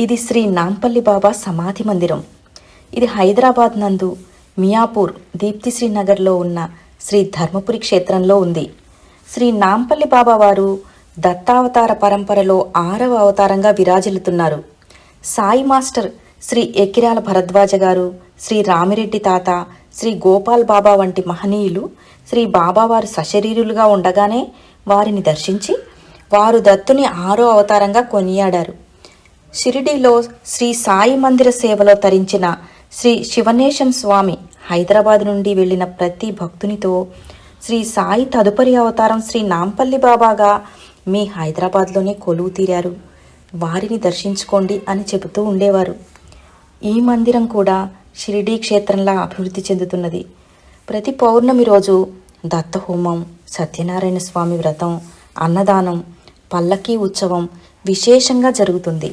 ఇది శ్రీ నాంపల్లి బాబా సమాధి మందిరం. ఇది హైదరాబాద్ నందు మియాపూర్ దీప్తిశ్రీ నగర్లో ఉన్న శ్రీ ధర్మపురి క్షేత్రంలో ఉంది. శ్రీ నాంపల్లి బాబా వారు దత్తావతార పరంపరలో 6వ అవతారంగా విరాజిల్లుతున్నారు. సాయి మాస్టర్ శ్రీ ఎకిరాల భరద్వాజ గారు, శ్రీ రామిరెడ్డి తాత, శ్రీ గోపాల్ బాబా వంటి మహనీయులు శ్రీ బాబావారు సశరీరులుగా ఉండగానే వారిని దర్శించి వారు దత్తుని 6వ అవతారంగా కొనియాడారు. షిరిడీలో శ్రీ సాయి మందిర సేవలో తరించిన శ్రీ శివనేశం స్వామి హైదరాబాద్ నుండి వెళ్ళిన ప్రతి భక్తునితో శ్రీ సాయి తదుపరి అవతారం శ్రీ నాంపల్లి బాబాగా మీ హైదరాబాద్లోనే కొలువు తీరారు, వారిని దర్శించుకోండి అని చెబుతూ ఉండేవారు. ఈ మందిరం కూడా షిరిడీ క్షేత్రంలా అభివృద్ధి చెందుతున్నది. ప్రతి పౌర్ణమి రోజు దత్తహోమం, సత్యనారాయణ స్వామి వ్రతం, అన్నదానం, పల్లకీ ఉత్సవం విశేషంగా జరుగుతుంది.